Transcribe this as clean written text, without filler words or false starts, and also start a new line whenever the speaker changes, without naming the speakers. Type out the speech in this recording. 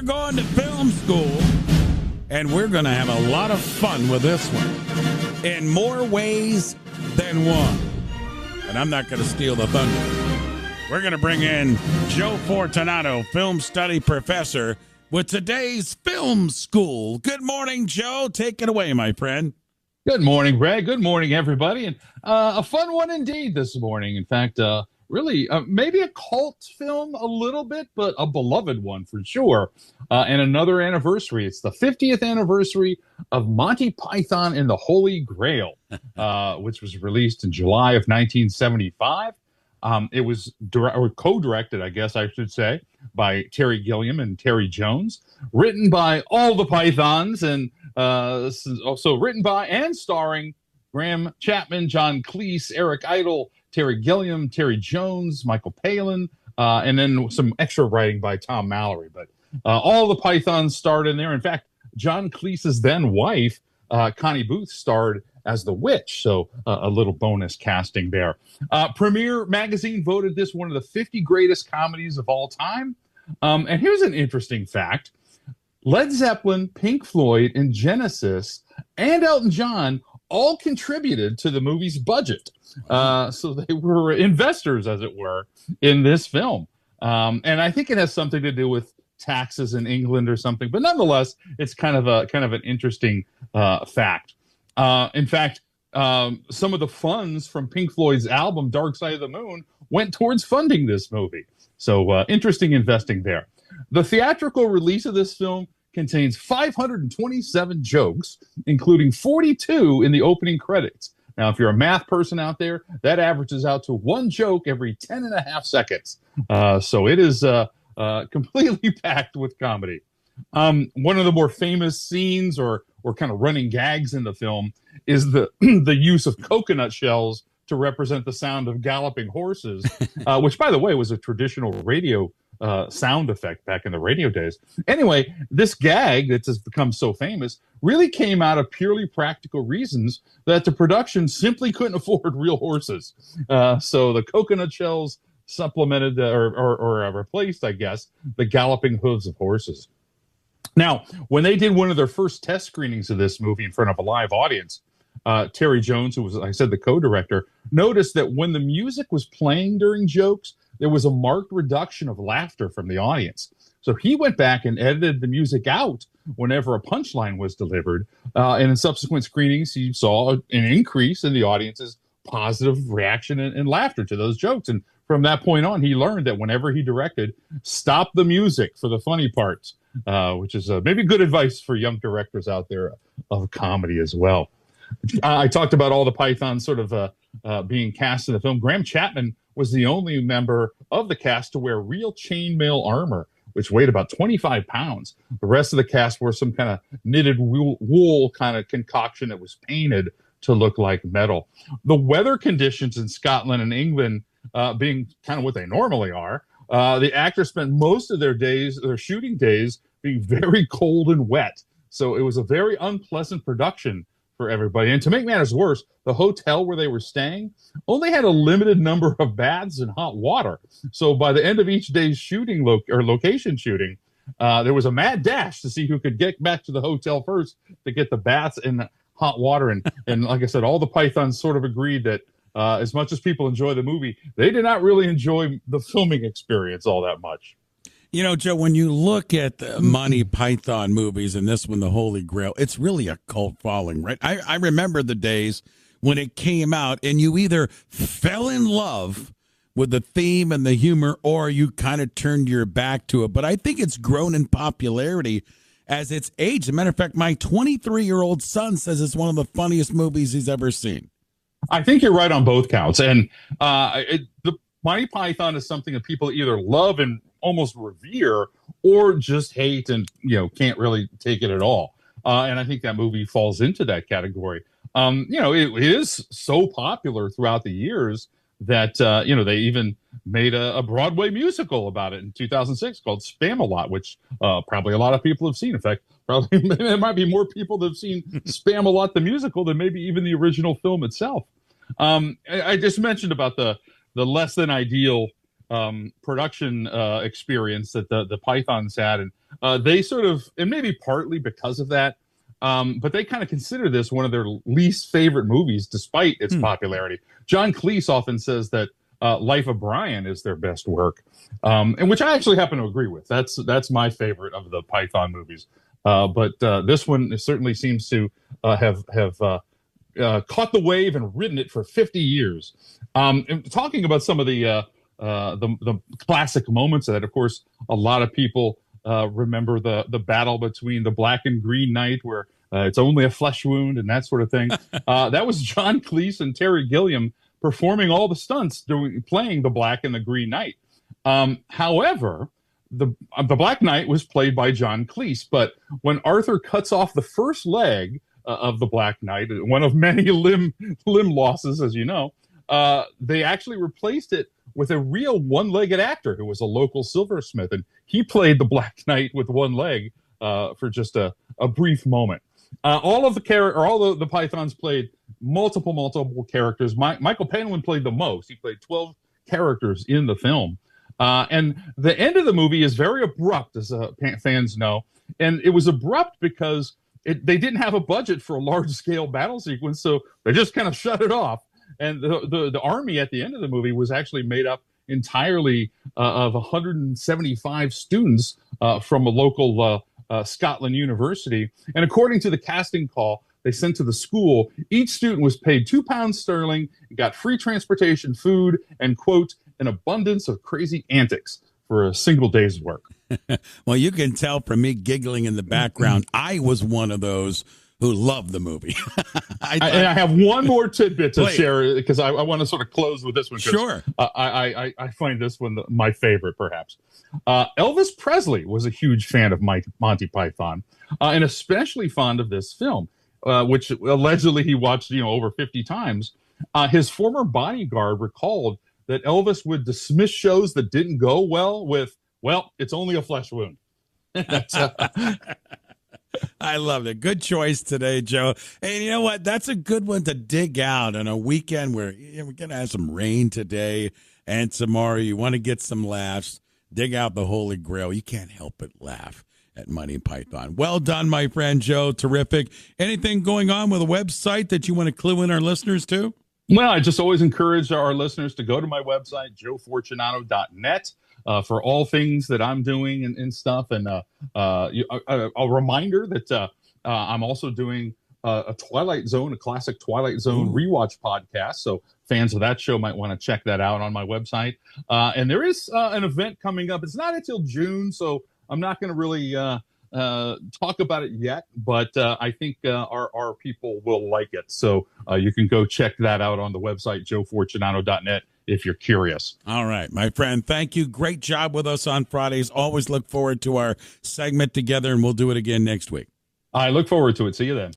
going to film school, and we're going to have a lot of fun with this one in more ways than one. And I'm not going to steal the thunder. We're going to bring in Joe Fortunato, film study professor, with today's film school. Good morning, Joe. Take it away, my friend.
Good morning, Brad. Good morning, everybody. And a fun one indeed this morning. In fact, really, maybe a cult film a little bit, but a beloved one for sure. And another anniversary. It's the 50th anniversary of Monty Python and the Holy Grail, which was released in July of 1975. It was co-directed, I guess I should say, by Terry Gilliam and Terry Jones, written by all the Pythons, and this is also written by and starring Graham Chapman, John Cleese, Eric Idle, Terry Gilliam, Terry Jones, Michael Palin, and then some extra writing by Tom Mallory. But all the Pythons starred in there. In fact, John Cleese's then wife, Connie Booth, starred as the witch. So a little bonus casting there. Premiere Magazine voted this one of the 50 greatest comedies of all time. And here's an interesting fact. Led Zeppelin, Pink Floyd, and Genesis, and Elton John all contributed to the movie's budget. So they were investors, as it were, in this film. And I think it has something to do with taxes in England or something. But nonetheless, it's kind of an interesting fact. In fact, some of the funds from Pink Floyd's album Dark Side of the Moon went towards funding this movie. So interesting investing there. The theatrical release of this film contains 527 jokes, including 42 in the opening credits. Now, if you're a math person out there, that averages out to one joke every 10 and a half seconds. So it is completely packed with comedy. One of the more famous scenes or kind of running gags in the film is the use of coconut shells to represent the sound of galloping horses, which, by the way, was a traditional radio sound effect back in the radio days. Anyway, this gag that has become so famous really came out of purely practical reasons that the production simply couldn't afford real horses. So the coconut shells supplemented or replaced, I guess, the galloping hooves of horses. Now, when they did one of their first test screenings of this movie in front of a live audience, Terry Jones, who was, like I said, the co-director, noticed that when the music was playing during jokes, there was a marked reduction of laughter from the audience. So he went back and edited the music out whenever a punchline was delivered. And in subsequent screenings, he saw an increase in the audience's positive reaction and laughter to those jokes. And from that point on, he learned that whenever he directed, stop the music for the funny parts, which is maybe good advice for young directors out there of comedy as well. I talked about all the Pythons sort of being cast in the film. Graham Chapman was the only member of the cast to wear real chainmail armor, which weighed about 25 pounds. The rest of the cast wore some kind of knitted wool kind of concoction that was painted to look like metal. The weather conditions in Scotland and England being kind of what they normally are, the actors spent most of their shooting days, being very cold and wet. So it was a very unpleasant production for everybody. And to make matters worse, the hotel where they were staying only had a limited number of baths and hot water. So by the end of each day's shooting location shooting, there was a mad dash to see who could get back to the hotel first to get the baths and the hot water. And like I said, all the Pythons sort of agreed that as much as people enjoy the movie, they did not really enjoy the filming experience all that much.
You know, Joe, when you look at the Monty Python movies and this one, The Holy Grail, it's really a cult following, right? I remember the days when it came out and you either fell in love with the theme and the humor or you kind of turned your back to it. But I think it's grown in popularity as it's aged. As a matter of fact, my 23-year-old son says it's one of the funniest movies he's ever seen.
I think you're right on both counts. And the Monty Python is something that people either love and almost revere or just hate and, can't really take it at all. And I think that movie falls into that category. It is so popular throughout the years that, they even made a Broadway musical about it in 2006 called Spam-A-Lot, which probably a lot of people have seen. In fact, probably there might be more people that have seen Spam-A-Lot, the musical, than maybe even the original film itself. I just mentioned about the less than ideal production experience that the Pythons had, and they sort of, and maybe partly because of that, but they kind of consider this one of their least favorite movies, despite its popularity. John Cleese often says that Life of Brian is their best work, and which I actually happen to agree with. That's my favorite of the Python movies. But this one certainly seems to have caught the wave and ridden it for 50 years. And talking about some of the classic moments of that, of course, a lot of people remember the battle between the Black and Green Knight, where it's only a flesh wound and that sort of thing. That was John Cleese and Terry Gilliam performing all the stunts, playing the Black and the Green Knight. However, the Black Knight was played by John Cleese, but when Arthur cuts off the first leg of the Black Knight, one of many limb losses, as you know, they actually replaced it with a real one-legged actor who was a local silversmith, and he played the Black Knight with one leg for just a brief moment. All of the Pythons played multiple characters. Michael Palin played the most. He played 12 characters in the film. And the end of the movie is very abrupt, as fans know. And it was abrupt because they didn't have a budget for a large-scale battle sequence, so they just kind of shut it off. And the army at the end of the movie was actually made up entirely of 175 students from a local Scotland university. And according to the casting call they sent to the school, each student was paid £2 got free transportation, food, and, quote, an abundance of crazy antics for a single day's work.
Well, you can tell from me giggling in the background, I was one of those who loved the movie.
And I have one more tidbit to share, because I want to sort of close with this one.
Sure.
I find this one my favorite, perhaps. Elvis Presley was a huge fan of Monty Python, and especially fond of this film, which allegedly he watched over 50 times. His former bodyguard recalled that Elvis would dismiss shows that didn't go well with, well, it's only a flesh wound.
I love it. Good choice today, Joe. And you know what? That's a good one to dig out on a weekend where we're going to have some rain today and tomorrow. You want to get some laughs. Dig out the Holy Grail. You can't help but laugh at Monty Python. Well done, my friend Joe. Terrific. Anything going on with a website that you want to clue in our listeners to?
Well, I just always encourage our listeners to go to my website, joefortunato.net, for all things that I'm doing and stuff. And a reminder that I'm also doing a classic Twilight Zone rewatch podcast. So fans of that show might want to check that out on my website. And there is an event coming up. It's not until June, so I'm not going to really talk about it yet, but I think our people will like it. So you can go check that out on the website, joefortunato.net, if you're curious.
All right, my friend. Thank you. Great job with us on Fridays. Always look forward to our segment together, and we'll do it again next week.
I look forward to it. See you then.